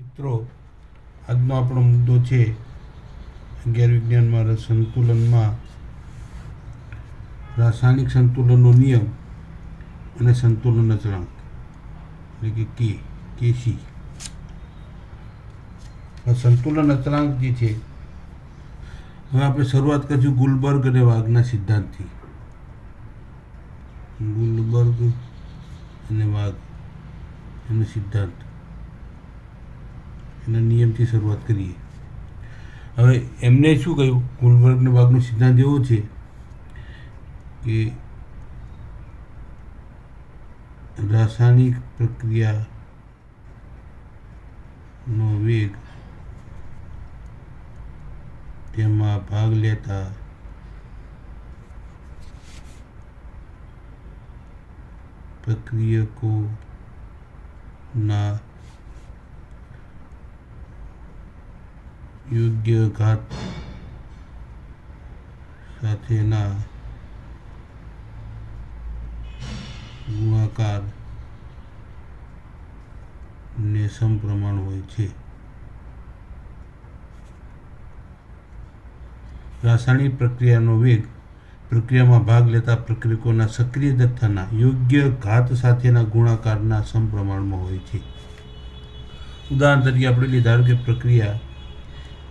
મિત્રો, આજનો આપણો મુદ્દો છે 11 વિજ્ઞાનમાં સંતુલનમાં રાસાયણિક સંતુલનનો નિયમ અને સંતુલન અચળાંક એટલે કે કેસી. આ સંતુલન અચળાંક જે છે, હવે આપણે શરૂઆત કરીશું ગુલબર્ગ અને વાઘના સિદ્ધાંતથી. ગુલબર્ગ અને વાઘ એનો સિદ્ધાંત, એના નિયમથી શરૂઆત કરીએ. હવે એમને શું કહ્યું? ગુલબર્ગ અને વાઘનો સિદ્ધાંત એવો છે કે રાસાયણિક પ્રક્રિયાનો વેગ તેમાં ભાગ લેતા પ્રક્રિયકોના યોગ્ય ઘાત સાથેના ગુણાકાર ને સમપ્રમાણ હોય છે. રાસાયણિક પ્રક્રિયાનો વેગ પ્રક્રિયામાં ભાગ લેતા પ્રક્રિયકોના સક્રિય જથ્થાના યોગ્ય ઘાત સાથેના ગુણાકારના સમપ્રમાણમાં હોય છે. ઉદાહરણ તરીકે આપણે ધારો કે પ્રક્રિયા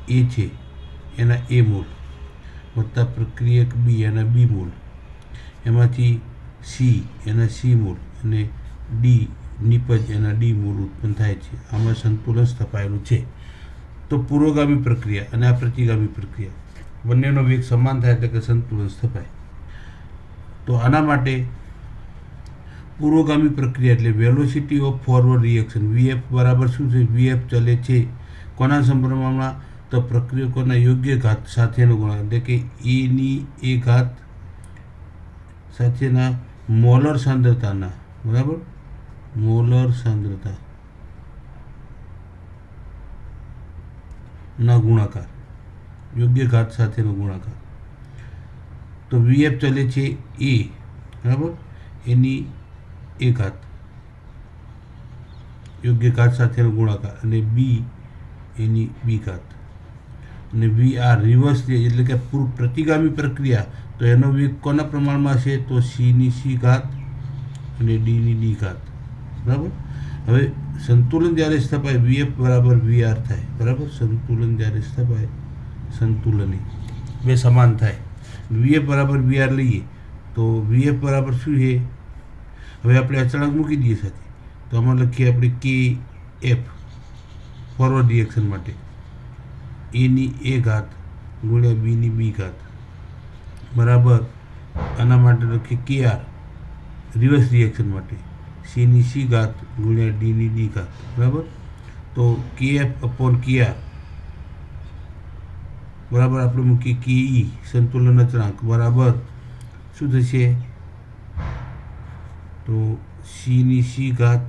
એ છે, એના એ મોલ વત્તા પ્રક્રિયક બી એના બી મોલ, એમાંથી સી એના સી મોલ અને ડી નિપજ એના ડી મોલ ઉત્પન્ન થાય છે. આમાં સંતુલન સ્થપાયેલું છે. તો પૂર્વગામી પ્રક્રિયા અને આ પ્રતિગામી પ્રક્રિયા બંનેનો વેગ સમાન થાય એટલે કે સંતુલન સ્થપાય. તો આના માટે પૂર્વગામી પ્રક્રિયા એટલે velocity of forward reaction VF બરાબર શું છે? વીએફ ચલે છે કોના સમપ્રમાણમાં? તો પ્રક્રિયકોના યોગ્ય ઘાત સાથેનો ગુણાકાર એટલે કે એની એ ઘાત સાથેના મોલર સાંદ્રતાના, બરાબર, મોલર સાંદ્રતા ના ગુણાકાર, યોગ્ય ઘાત સાથેનો ગુણાકાર. તો વીએફ ચલે છે એ, બરાબર, એની એ ઘાત યોગ્ય ઘાત સાથેનો ગુણાકાર અને બી એની બી ઘાત અને વી આર રિવર્સ એટલે કે પ્રતિગામી પ્રક્રિયા. તો એનો વેગ કોના પ્રમાણમાં છે? તો સીની સી ઘાત અને ડીની ડી ઘાત, બરાબર. હવે સંતુલન જ્યારે સ્થપાય વીએફ બરાબર વી આર થાય, બરાબર. સંતુલન જ્યારે સ્થપાય સંતુલન બે સમાન થાય. વીએફ બરાબર વી આર લઈએ તો વીએફ બરાબર શું છે? હવે આપણે અચળાંક મૂકી દઈએ સાથે. તો આમાં લખીએ આપણે કે એફ ફોરવર્ડ રિએક્શન માટે એની એ ઘાત ગુણ્યા બીની બી ઘાત બરાબર. આના માટે લખીએ કે આર રિવર્સ રિએક્શન માટે સીની સી ઘાત ગુણ્યા ડીની ડી ઘાત, બરાબર. તો કે એફ અપોન કે આર બરાબર આપણે મૂકીએ કે ઈ સંતુલન અચળાંક બરાબર શું થશે? તો સીની સી ઘાત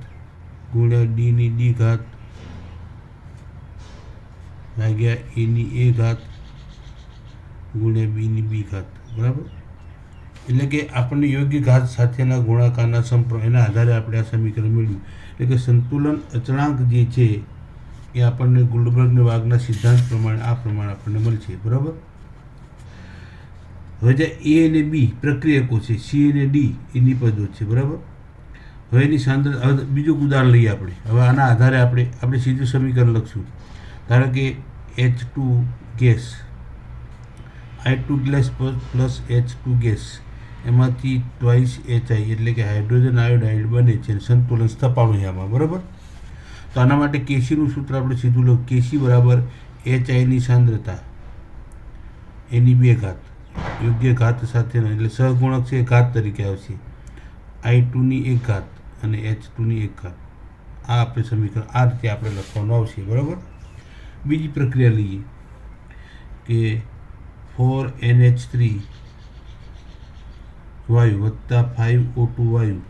ગુણ્યા ડીની ડી ઘાત ભાગ્યા એની એ ઘાત ગુણ્યા બીની બી ઘાત, બરાબર. એટલે કે આપણને યોગ્ય ઘાત સાથેના ગુણાકારના એના આધારે આપણે આ સમીકરણ મેળવ્યું. એટલે કે સંતુલન અચળાંક જે છે એ આપણને ગુલબર્ગ અને વાઘના સિદ્ધાંત પ્રમાણે આ પ્રમાણે આપણને મળશે, બરાબર. હવે જે એ અને બી પ્રક્રિયકો છે, સી અને ડી એ નિપજો છે, બરાબર. હવે એની સાંદ્રતા, હવે બીજું ઉદાહરણ લઈએ આપણે. હવે આના આધારે આપણે સીધું સમીકરણ લખશું. ધારો કે H2 gas, I2 glass plus H2 gas, એમાંથી ટ્વાઇસ HI એટલે કે હાઇડ્રોજન આયોડાઇડ બને છે. સંતુલન સ્થપાણું છે આમાં, બરાબર. તો આના માટે કેસીનું સૂત્ર આપણે સીધું લખું. કેસી બરાબર HIની સાંદ્રતા એની બે ઘાત યોગ્ય ઘાત સાથેનો એટલે સહગુણક છે, ઘાત તરીકે આવશે. I2ની એક ઘાત અને H2ની એક ઘાત. આ આપણે સમીકરણ આ રીતે આપણે લખવાનું આવશે, બરાબર. બીજી પ્રક્રિયા લઈએ કે 4NH3 વાયુ વત્તા 5O2 વાયુ,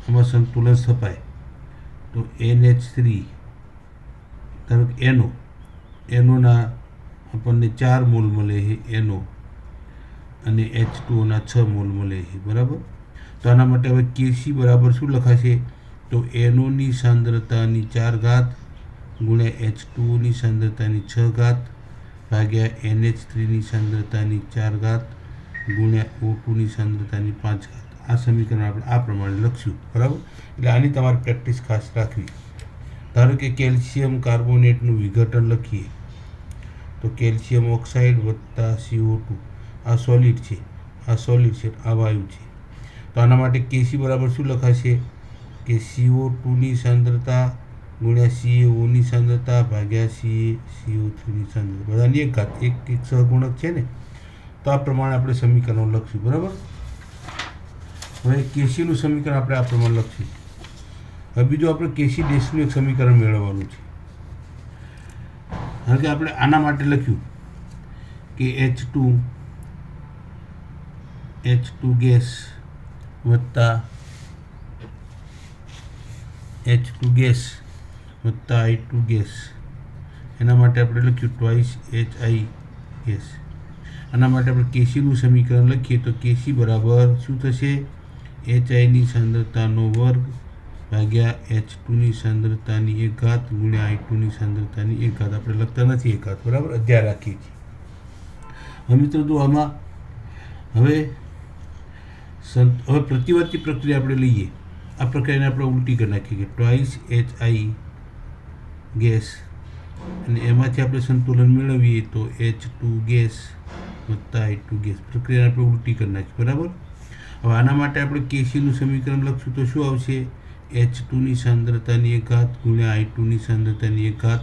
આમાં સંતુલન સ્થપાય. તો NH3 ધારો કે એનોના આપણને 4 મોલ મળે છે એનો અને H2ઓના 6 મોલ મળે છે, બરાબર. તો આના માટે હવે કેસી બરાબર શું લખાશે? તો NOની સાંદ્રતાની 4 ઘાત ગુણ્યા H2Oની સાંદ્રતાની 6 ઘાત ભાગ્યા NH3ની સાંદ્રતાની 4 ઘાત ગુણ્યા O2ની સાંદ્રતાની 5 ઘાત. આ સમીકરણ આપણે આ પ્રમાણે લખશું, બરાબર. એટલે આની તમારે પ્રેક્ટિસ ખાસ રાખવી. ધારો કે કેલ્શિયમ કાર્બોનેટનું વિઘટન લખીએ તો કેલ્શિયમ ઓક્સાઇડ વત્તા CO2, આ સોલિડ છે, આ વાયુ છે. તો આના માટે Kc બરાબર શું લખાશે કે CO2ની સાંદ્રતા ગુણ્યા CaOની સાંદ્રતા ભાગ્યા CO3ની સાંદ્રતા, બધાની 1 ઘાત, એક સહગુણક છે ને. તો આ પ્રમાણે આપણે સમીકરણો લખશું, બરાબર. હવે Kcનું સમીકરણ આપણે આ પ્રમાણે લખશું. હવે બીજું આપણે Kc ડેશનું એક સમીકરણ મેળવવાનું છે. કારણ કે આપણે આના માટે લખ્યું કે H2 ગેસ વત્તા H2 ગેસ વત્તા I2 ગેસ, એના માટે આપણે લખ્યું ટ્વાઇસ HI ગેસ. આના માટે આપણે Kcનું સમીકરણ લખીએ તો Kc બરાબર શું થશે, HIની સાંદ્રતાનો વર્ગ ભાગ્યા H2ની સાંદ્રતાની 1 ઘાત ગુણ્યા I2ની સાંદ્રતાની 1 ઘાત. આપણે લખતા નથી 1 ઘાત, બરાબર, અધ્યાય રાખીએ છીએ. હવે મિત્રો જો આમાં હવે પ્રતિવર્તી પ્રક્રિયા આપણે લઈએ. આ પ્રક્રિયાને આપણે ઉલટી કરી નાખીએ કે ટ્વાઇસ HI ગેસ અને એમાંથી આપણે સંતુલન મેળવીએ તો H2 ગેસ વત્તા I2 ગેસ. પ્રક્રિયાને આપણે ઉલટી કરી નાખીએ, બરાબર. હવે આના માટે આપણે Kcનું સમીકરણ લખશું તો શું આવશે, H2ની સાંદ્રતાની 1 ઘાત ગુણ્યા I2ની સાંદ્રતાની 1 ઘાત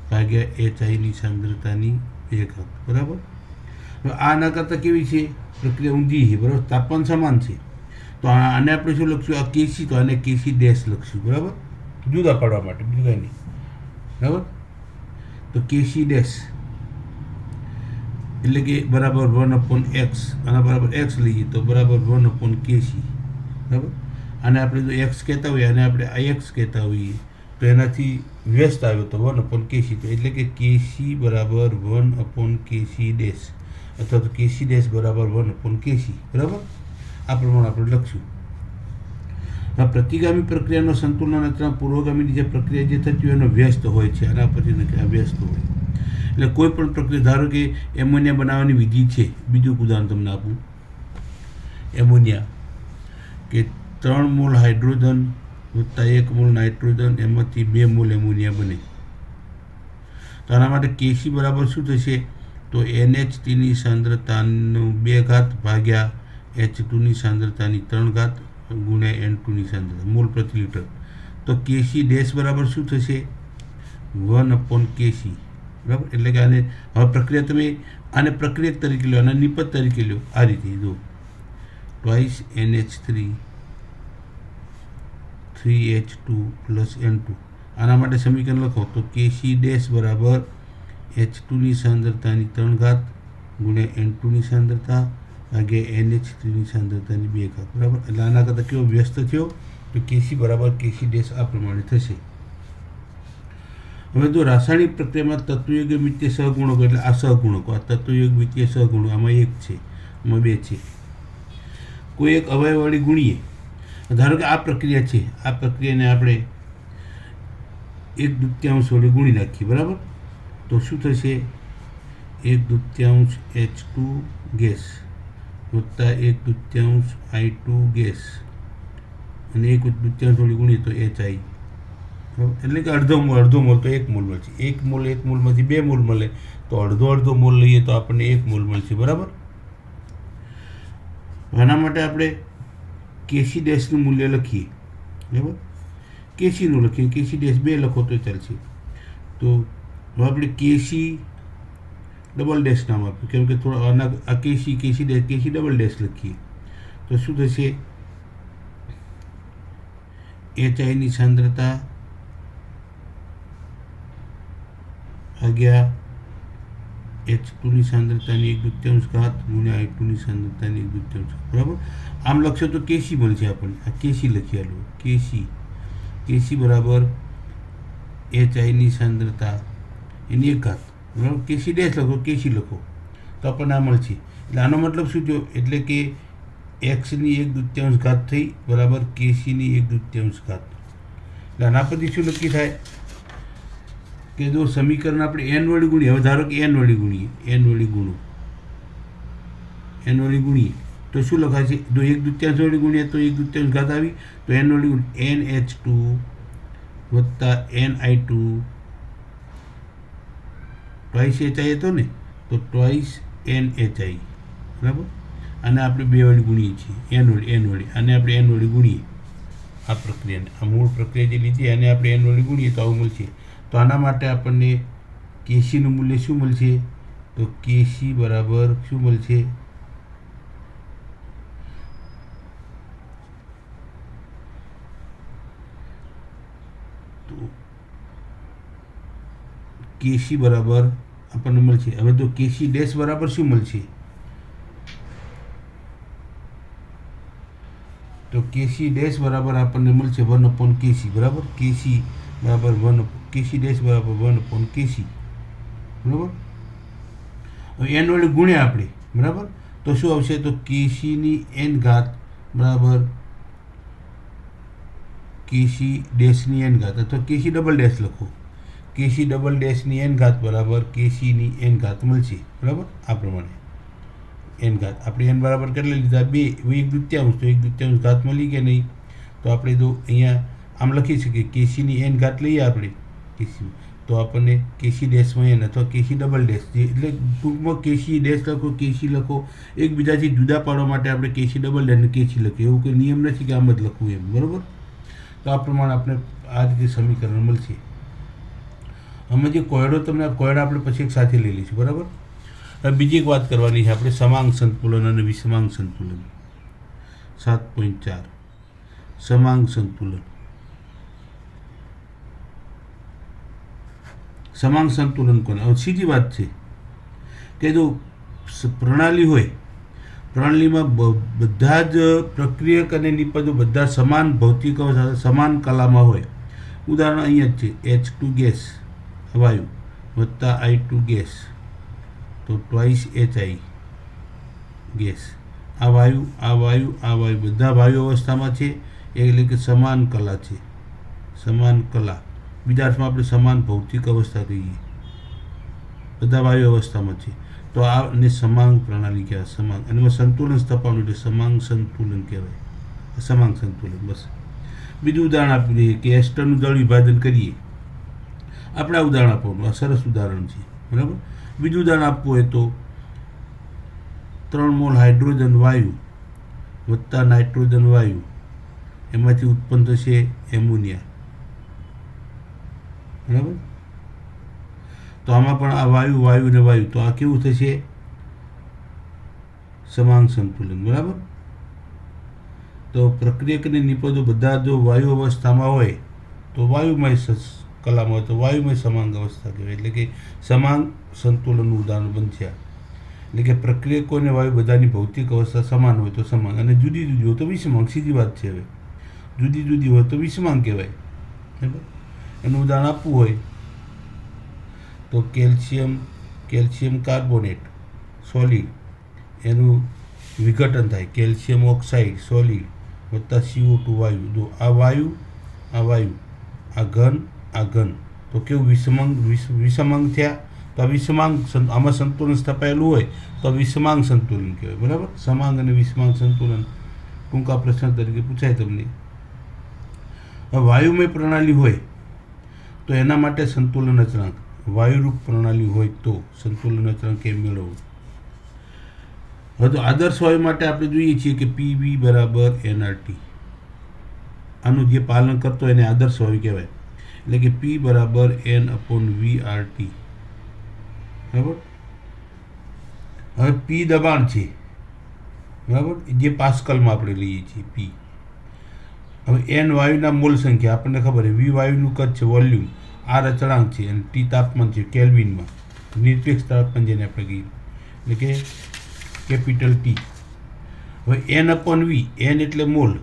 ભાગ્યા HIની સાંદ્રતાની 1 ઘાત, બરાબર. હવે આના કરતાં કેવી છે પ્રક્રિયા, ઊંધી છે, બરાબર. તાપમાન સમાન છે. તો આને આપણે શું લખશું, આ Kc, તો આને Kc ડેશ લખશું, બરાબર, જુદા પાડવા માટે, બીજું કંઈ નહીં, બરાબર. તો Kc ડેશ એટલે કે બરાબર 1/x, આના બરાબર x લઈએ તો બરાબર 1/Kc, બરાબર. આને આપણે જો x કહેતા હોઈએ અને આપણે Ix કહેતા હોઈએ તો એનાથી વ્યસ્ત આવ્યો તો 1/Kc, તો એટલે કે Kc બરાબર 1/Kc ડેશ અથવા તો Kc ડેશ બરાબર 1/Kc, બરાબર. આ પ્રમાણે આપણે લખશું. આ પ્રતિગામી પ્રક્રિયાનો સંતુલન અથવા પૂર્વગામીની જે પ્રક્રિયા જે થતી હોય એનો વ્યસ્ત હોય છે, આના પછી વ્યસ્ત હોય. એટલે કોઈ પણ પ્રક્રિયા, ધારો કે એમોનિયા બનાવવાની વિધિ છે, બીજું ઉદાહરણ તમને આપું. એમોનિયા કે 3 મોલ હાઇડ્રોજન વત્તા 1 મોલ નાઇટ્રોજન, એમાંથી 2 મોલ એમોનિયા બને. તો આના માટે Kc બરાબર શું થશે, તો NH3ની સાંદ્રતાનું 2 ઘાત ભાગ્યા H2ની સાંદ્રતાની 3 ઘાત ગુણ્યા N2ની સાંદ્રતા, મોલ પ્રતિ લીટર. તો Kc ડેશ બરાબર શું થશે, 1/Kc, બરાબર. એટલે કે આને હવે પ્રક્રિયા તમે આને પ્રક્રિયક તરીકે લો, આને નિપજ તરીકે લો. આ રીતે જો twice NH3 3H2 plus N2. આના માટે સમીકરણ લખો તો Kc ડેશ બરાબર H2ની સાંદ્રતાની 3 ઘાત ગુણ્યા N2ની સાંદ્રતા ભાગ્યા NH3ની સાંદ્રતાની 2 ઘાત, બરાબર. એટલે આના કરતાં કેવો વ્યસ્ત થયો તો Kc બરાબર Kc ડેશ આ પ્રમાણે થશે. હવે જો રાસાયણિક પ્રક્રિયામાં તત્વયોગ્ય મિતીય સહગુણકો, એટલે આ સહગુણકો, આ તત્વયોગ્ય મિતીય સહગુણકો, આમાં 1 છે, આમાં 2 છે. કોઈ એક અવયવવાળી ગુણીએ, ધારો કે આ પ્રક્રિયા છે, આ પ્રક્રિયાને આપણે 1/2 વડે ગુણી નાખીએ, બરાબર. તો શું થશે, 1/2 H2 ગેસ વત્તા 1/2 I2 ગેસ અને 1/2 વડે ગુણીએ તો HI, એટલે કે અડધો મોલ તો 1 મોલ મળશે. 1 મોલમાંથી 2 મોલ મળે તો અડધો મોલ લઈએ તો આપણને 1 મોલ મળશે, બરાબર. આના માટે આપણે Kc ડેશનું મૂલ્ય લખીએ, બરાબર. Kcનું લખીએ, Kc ડેશ 2 લખો તો ચાલશે. તો આપણે Kc ડબલ ડેશ નામ આપ્યું, કેમ કે થોડા આના આ Kc dash Kc double dash લખીએ તો શું થશે, HIની સાંદ્રતા ભાગ્યા H2ની સાંદ્રતાની 1/2 ઘાત ગુણ્યા I2ની સાંદ્રતાની 1/2 ઘાત, બરાબર. આમ લખશો તો Kc મળશે આપણને. આ Kc લખી આલો, Kc બરાબર HIની સાંદ્રતા એની 1 ઘાત, બરાબર. Kc ડેશ લખો, Kc લખો તો આપણને આ મળશે. એટલે આનો મતલબ શું થયો, એટલે કે xની 1/2 ઘાત થઈ બરાબર Kcની 1/2 ઘાત, એટલે આના પરથી શું નક્કી થાય કે જો સમીકરણ આપણે એન વળી ગુણીએ, હવે ધારો કે એન વળી ગુણીએ, એન વળી ગુણીએ તો શું લખાશે? જો 1/2 વળી ગુણીએ તો 1/2 ઘાત આવી, તો એન વળી ગુણીએ NH2 વત્તા NI2 ટ્વાઇસ HI હતો ને, તો ટ્વાઇસ NHI, બરાબર. આને આપણે 2 વળી ગુણીએ છીએ, એન વળી આને આપણે એન વળી ગુણીએ, આ પ્રક્રિયાને, આ મૂળ પ્રક્રિયા જે લીધી આને આપણે એન વળી ગુણીએ તો આવું મળશે. તો આના માટે આપણને કેસીનું મૂલ્ય શું મળશે? તો કેસી બરાબર શું મળશે? તો કેસી બરાબર આપણને મળશે. હવે તો કેસી ડેશ બરાબર શું મળશે? તો કેસી ડેશ બરાબર આપણને મળશે 1/KC, બરાબર. કેસી બરાબર 1, કેસી ડેશ બરાબર 1/KC, બરાબર. હવે એન વડે ગુણ્યા આપણે, બરાબર, તો શું આવશે? તો કેસીની એન ઘાત બરાબર કેસી ડેશની એન ઘાત, અથવા કેસી ડબલ ડેશ લખો, કેસી ડબલ ડેશની એન ઘાત બરાબર કેસીની એન ઘાત મળશે, બરાબર. આ પ્રમાણે એન ઘાત આપણે એન બરાબર કેટલા લીધા? 2, 1/2, તો 1/2 ઘાત મળી કે નહીં? તો આપણે તો અહીંયા આમ લખી શકીએ, કેસીની એન ઘાત લઈએ આપણે કેસી, તો આપણને કેસી ડેશમાં એન અથવા કેસી ડબલ ડેશ, જે એટલે ટૂંકમાં કેસી ડેશ લખો, કેસી લખો, એકબીજાથી જુદા પાડવા માટે આપણે કેસી ડબલ ડેશ અને કેસી લખીએ, એવું કોઈ નિયમ નથી કે આમ જ લખવું એમ, બરાબર. તો આ પ્રમાણે આપણે આ રીતે સમીકરણ મળશે. અમે જે કોયડા આપણે પછી એક સાથે લઈ લઈશું, બરાબર. હવે બીજી એક વાત કરવાની છે આપણે, સમાંગ સંતુલન અને વિષમાંગ સંતુલન. 7.4 સમાંગ સંતુલન. સમાંગ સંતુલન કોને? હવે સીધી વાત છે કે જો પ્રણાલી હોય, પ્રણાલીમાં બધા જ પ્રક્રિયક અને નિપજો બધા સમાન ભૌતિક અવસ્થા, સમાન કલામાં હોય. ઉદાહરણ અહીંયા જ છે, H2 ગેસ વાયુ વત્તા I2 ગેસ, તો ટ્વાઇસ HI ગેસ. આ વાયુ બધા વાયુ અવસ્થામાં છે, એટલે કે સમાન કલા છે, સમાન કલા. બીજા અર્થમાં આપણે સમાન ભૌતિક અવસ્થા કહીએ, બધા વાયુ અવસ્થામાં છે. તો આને સમાંગ પ્રણાલી કહેવાય, સમાંગ. અને એમાં સંતુલન સ્થપાવવાનું એટલે સમાંગ સંતુલન કહેવાય, સમાંગ સંતુલન. બસ. બીજું ઉદાહરણ આપી દઈએ કે એસ્ટરનું દળ વિભાજન કરીએ. આપણે આ ઉદાહરણ આપવાનું, આ સરસ ઉદાહરણ છે, બરાબર. બીજું ઉદાહરણ આપવું હોય તો 3 મોલ હાઇડ્રોજન વાયુ વત્તા નાઇટ્રોજન વાયુ, એમાંથી ઉત્પન્ન થશે એમોનિયા, બરાબર. તો આમાં પણ આ વાયુ ને વાયુ, તો આ કેવું થશે? સમાંગ સંતુલન, બરાબર. તો પ્રક્રિયક અને નિપજો બધા જો વાયુ અવસ્થામાં હોય તો વાયુમય કલામાં હોય તો વાયુમય સમાંગ અવસ્થા કહેવાય, એટલે કે સમાંગ સંતુલનનું ઉદાહરણ બનશે. એટલે કે પ્રક્રિયકો અને વાયુ બધાની ભૌતિક અવસ્થા સમાન હોય તો સમાંગ, અને જુદી જુદી હોય તો વિષમાંગ. સીધી વાત છે. હવે જુદી જુદી હોય તો વિષમાંગ કહેવાય, બરાબર. એનું ઉદાહરણ આપવું હોય તો કેલ્શિયમ કાર્બોનેટ સોલિડ, એનું વિઘટન થાય, કેલ્શિયમ ઓક્સાઇડ સોલિડ વત્તા CO2 વાયુ. જો આ ઘન, તો કેવું? વિષમાંગ થયા. તો આ વિષમાંગ, આમાં સંતુલન સ્થપાયેલું હોય તો વિષમાંગ સંતુલન કહેવાય, બરાબર. સમાંગ અને વિષમાંગ સંતુલન ટૂંકા પ્રશ્ન તરીકે પૂછાય તમને. વાયુમય પ્રણાલી હોય તો એના માટે સંતુલન અચળાંક, વાયુરૂપ પ્રણાલી હોય તો સંતુલન અચળાંક કેમ મેળવવું? હવે તો આદર્શ વાયુ માટે આપણે જોઈએ છીએ કે PV બરાબર nRT. આનું જે પાલન કરતો એને આદર્શ વાયુ કહેવાય, એટલે કે P બરાબર N/VRT, બરાબર. હવે P દબાણ છે, બરાબર, જે પાસ્કલમાં આપણે લઈએ છીએ P. હવે N વાયુના મોલ સંખ્યા આપણને ખબર છે, V વાયુનું કદ છે, વોલ્યુમ, R અચળાંક છે, અને T તાપમાન છે કેલ્વિનમાં, નિરપેક્ષ તાપમાન જેને આપણે કહીએ, એટલે કે કેપિટલ T. હવે N/V, N એટલે મોલ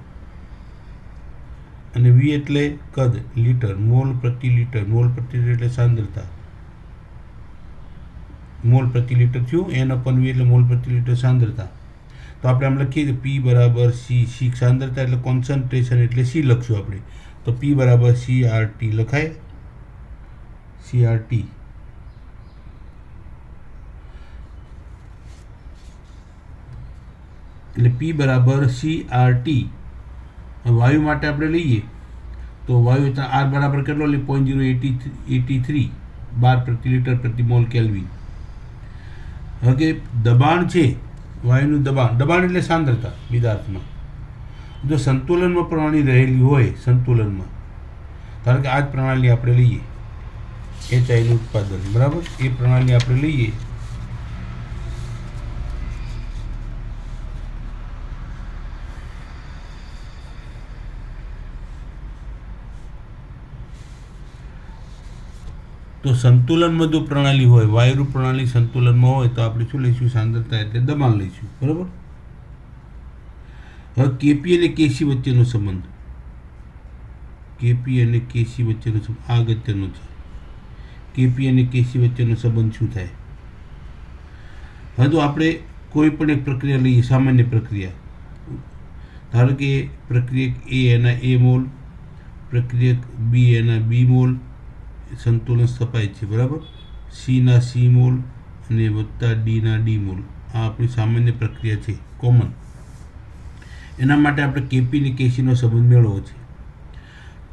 અને V એટલે કદ, લીટર, મોલ પ્રતિ લીટર. મોલ પ્રતિ લીટર એટલે સાંદ્રતા, મોલ પ્રતિ લીટર થયું. N/V એટલે મોલ પ્રતિ લીટર સાંદ્રતા. તો આપણે આમ લખીએ કે P બરાબર C, સાંદ્રતા એટલે કોન્સન્ટ્રેશન એટલે C લખશું આપણે. તો તો પી બરાબર CRT લખાય, CRT. એટલે પી બરાબર CRT. વાયુ માટે આપણે લઈએ તો વાયુ આર બરાબર કેટલો લે 0.083 બાર પ્રતિ લિટર પ્રતિ મોલ કેલ્વિન. હવે દબાણ છે વાયુનું દબાણ એટલે સાંદ્રતા બીજા અર્થમાં. જો સંતુલનમાં પ્રણાલી રહેલી હોય, સંતુલનમાં કારણ કે આ જ પ્રણાલી આપણે લઈએ HIનું ઉત્પાદન, બરાબર, એ પ્રણાલી આપણે લઈએ તો સંતુલનમાં જો પ્રણાલી હોય, વાયુ પ્રણાલી સંતુલનમાં હોય તો આપણે શું લઈશું? સાંદ્રતા એટલે દબાણ લઈશું, બરાબર. હવે કેપી અને કેસી વચ્ચેનો સંબંધ, કેપી અને કેસી વચ્ચેનો સંબંધ આ અગત્યનો છે. કેપી અને કેસી વચ્ચેનો સંબંધ શું થાય? હવે તો આપણે કોઈ પણ એક પ્રક્રિયા લઈએ, સામાન્ય પ્રક્રિયા, ધારો કે પ્રક્રિયક A એના A મોલ, પ્રક્રિયક B એના B મોલ સંતુલન સ્થપાય છે, બરાબર. C ના C મોલ અને વત્તા D ના D મોલ. આ આપણી સામાન્ય પ્રક્રિયા છે, કોમન. એના માટે આપણે કેપી અને કેસીનો સંબંધ મેળવવો છે.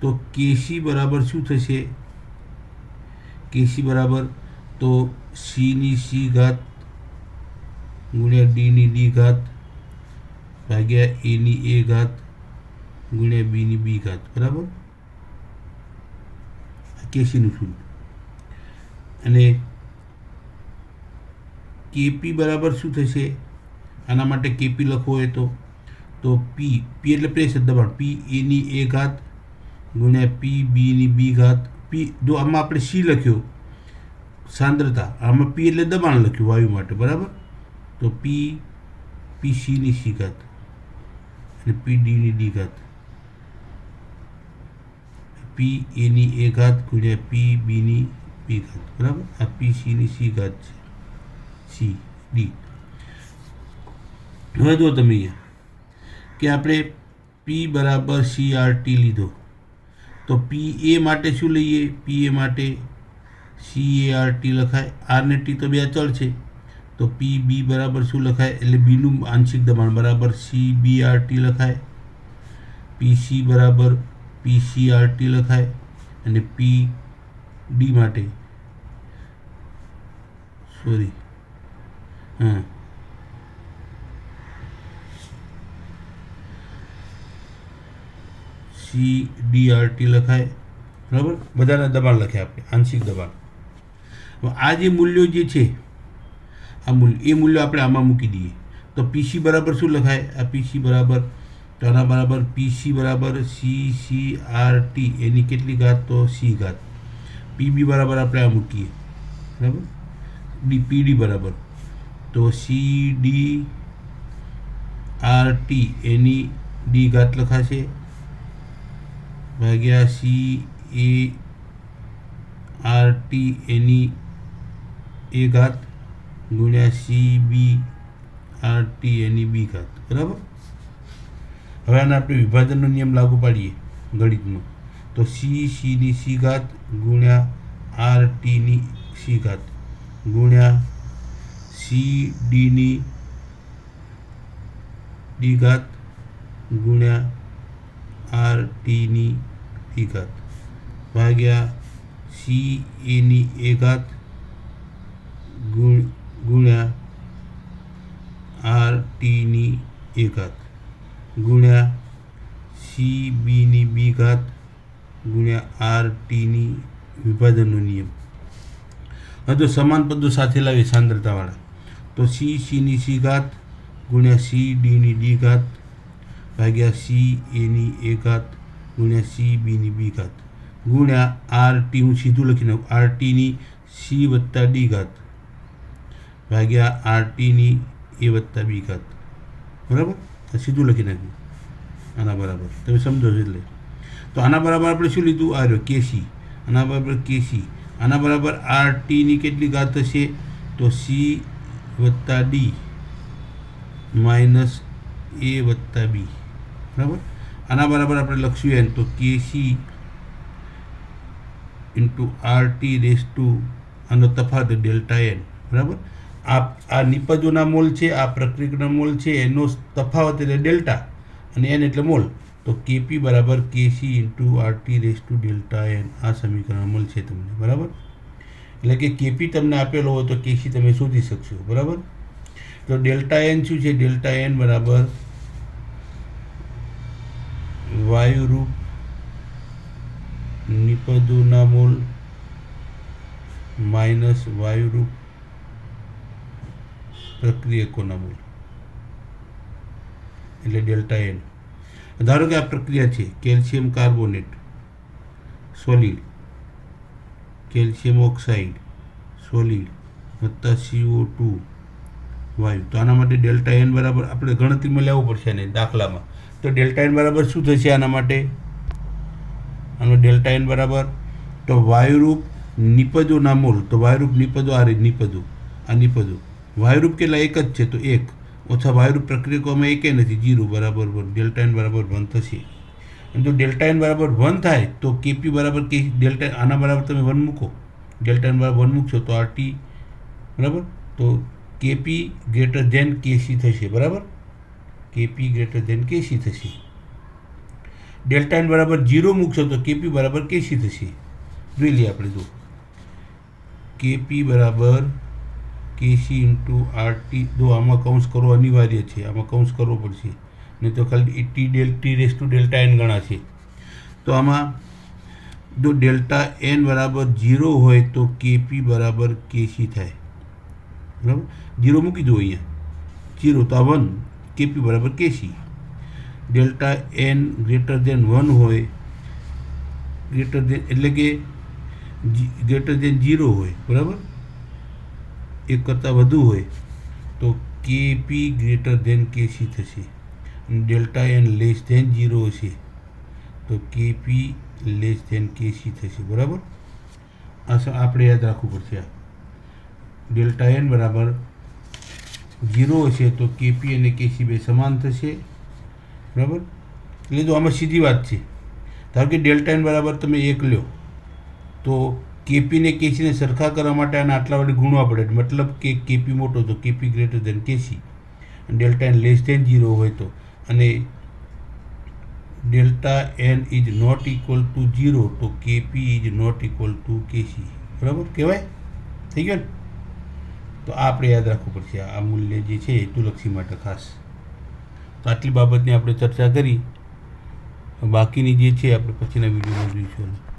તો કેસી બરાબર શું થશે? કેસી બરાબર તો C ની C ઘાત ગુણ્યા D ની D ઘાત ભાગ્યા A ની A ઘાત ગુણ્યા B ની B ઘાત, બરાબર. કેસીનું સૂત્ર. અને કેપી બરાબર શું થશે? આના માટે કેપી લખવો હોય તો પી એટલે પ્રેશર દબાણ, P A ની A ઘાત ગુણ્યા P B ની B ઘાત. પી જો આમાં આપણે C લખ્યો સાંદ્રતા, આમાં P એટલે દબાણ લખ્યું વાયુ માટે, બરાબર. તો P C ની C ઘાત અને P D ની D ઘાત, P A ની A ઘાત ગુણ્યા P B ની B ઘાત, બરાબર. આ P C ની C ઘાત છે, C D. હવે જો તમે અહીંયા કે આપણે P બરાબર CRT લીધો તો PA માટે શું લઈએ? PA માટે CART લખાય. R ને T તો બે અચળ છે તો PB બરાબર શું લખાય? એટલે બીનું આંશિક દબાણ બરાબર CBRT લખાય. PC બરાબર PCRT લખાય. અને PD માટે CDRT લખાય, બરાબર. બધાના દબાણ લખ્યા આપણે, આંશિક દબાણ. આ જે મૂલ્યો જે છે, આ મૂલ્ય, એ મૂલ્ય આપણે આમાં મૂકી દઈએ તો PC બરાબર શું લખાય? આ PC બરાબર તો આના બરાબર PC બરાબર CCRT એની કેટલી ઘાત? તો C ઘાત. PB બરાબર આપણે આ મૂકીએ, બરાબર. PD બરાબર તો CDRT એની D ઘાત લખાશે ભાગ્યા CART એની A ઘાત ગુણ્યા CBRT એની B ઘાત, બરાબર. હવે આને આપણે વિભાજનનો નિયમ લાગુ પાડીએ ગણિતનો તો C ની C ઘાત ગુણ્યા RT ની C ઘાત ગુણ્યા CD ની D ઘાત ગુણ્યા RT ની D ઘાત ભાગ્યા CA ની A ઘાત ગુણ્યા RT ની A ઘાત ગુણ્યા CB ની B ઘાત ગુણ્યા RT ની વિભાજનનો નિયમ. હવે તો સમાન પદો સાથે લાવીએ સાંદ્રતાવાળા તો C ની C ઘાત ગુણ્યા CD ની D ઘાત ભાગ્યા CA ની A ઘાત ગુણ્યા CB ની B ઘાત ગુણ્યા RT, હું સીધું લખી નાખું, RT ની C વત્તા D ઘાત ભાગ્યા RT ની A વત્તા B ઘાત, બરાબર. સીધું લખી નાખ્યું આના બરાબર, તમે સમજો છો. એટલે તો આના બરાબર આપણે શું લીધું? આ રહ્યો કેસી, આના બરાબર કેસી, આના બરાબર RT ની કેટલી ઘાત હશે? તો C વત્તા D માઇનસ A વત્તા B, બરાબર. આના બરાબર આપણે લખશું એમ તો KC into R T raise to આનો તફાવત ડેલ્ટા એન, બરાબર. આ નિપજોના મોલ છે, આ પ્રક્રિયકના મોલ છે, એનો તફાવત એટલે ડેલ્ટા અને એન એટલે મોલ. તો કેપી બરાબર KC into R T raise to delta N, આ સમીકરણ મોલ છે તમને, બરાબર. એટલે કે કેપી તમને આપેલો હોય તો કેસી તમે શોધી શકશો, બરાબર. તો ડેલ્ટા એન શું છે? ડેલ્ટા એન બરાબર વાયુરૂપ નિપજોના મોલ માઇનસ વાયુરૂપ પ્રક્રિયકોના મોલ, એટલે ડેલ્ટા એન. ધારો કે આ પ્રક્રિયા છે calcium carbonate solid, calcium oxide solid વત્તા CO2 વાયુ. તો આના માટે ડેલ્ટા એન બરાબર આપણે ગણતરીમાં લેવું પડશે ને દાખલામાં. તો ડેલ્ટા એન બરાબર શું થશે આના માટે? આનો ડેલ્ટા એન બરાબર તો વાયુરૂપ નિપજોના મોલ, તો વાયુરૂપ નિપજો આ નિપજો, આ નિપજો વાયુરૂપ કેટલા? એક જ છે, તો 1 ઓછા વાયુરૂપ પ્રક્રિયકોમાં એકે નથી, 0 બરાબર 1. ડેલ્ટા એન બરાબર 1 થશે. અને જો ડેલ્ટા એન બરાબર 1 થાય તો કેપી બરાબર કે ડેલ્ટા આના બરાબર તમે 1 મૂકો, ડેલ્ટા એન બરાબર 1 મૂકશો તો આર ટી બરાબર, તો કેપી ગ્રેટર ધેન કેસી થશે, બરાબર. કેપી ગ્રેટર ધેન કેસી થશે. ડેલ્ટા એન બરાબર 0 મૂકશો તો કેપી બરાબર કેસી થશે. જોઈ લઈએ આપણે, જો કેપી બરાબર કેસી ઇન્ટુ આર ટી. જો આમાં કૌંસ કરવો અનિવાર્ય છે, આમાં કૌંસ કરવો પડશે, નહીં તો ખાલી T raise to delta N ગણાશે. તો આમાં જો ડેલ્ટા એન બરાબર 0 હોય તો કેપી બરાબર કેસી થાય, બરાબર. 0 મૂકી દો અહીંયા, 0 તો આ 1, કેપી બરાબર કેસી. ડેલ્ટા એન ગ્રેટર ધેન 1 હોય, ગ્રેટર ધેન એટલે કે ગ્રેટર ધેન 0 હોય, બરાબર, 1 કરતાં વધુ હોય તો કેપી ગ્રેટર ધેન કેસી થશે. અને ડેલ્ટા એન લેસ ધેન 0 હશે તો કેપી લેસ ધેન કેસી થશે, બરાબર. આ આપણે યાદ રાખવું પડશે. આ ડેલ્ટા એન બરાબર 0 હશે તો કેપી અને કેસી બે સમાન થશે, બરાબર. એટલે તો આમાં સીધી વાત છે. ધારો કે ડેલ્ટા એન બરાબર તમે 1 લો તો કેપીને કેસીને સરખા કરવા માટે આને આટલા વડે ગુણવા પડે, મતલબ કે કેપી મોટો તો કેપી ગ્રેટર ધેન કેસી. અને ડેલ્ટા એન લેસ ધેન 0 હોય તો, અને delta N is not equal to 0 તો KP is not equal to KC, બરાબર કહેવાય. થઈ ગયો ને? તો આ આપણે યાદ રાખવું પડશે, આ મૂલ્ય જે છે હેતુલક્ષી માટે ખાસ. તો આટલી બાબતની આપણે ચર્ચા કરી. બાકીની જે છે આપણે પછીના વિડીયોમાં જોઈશું.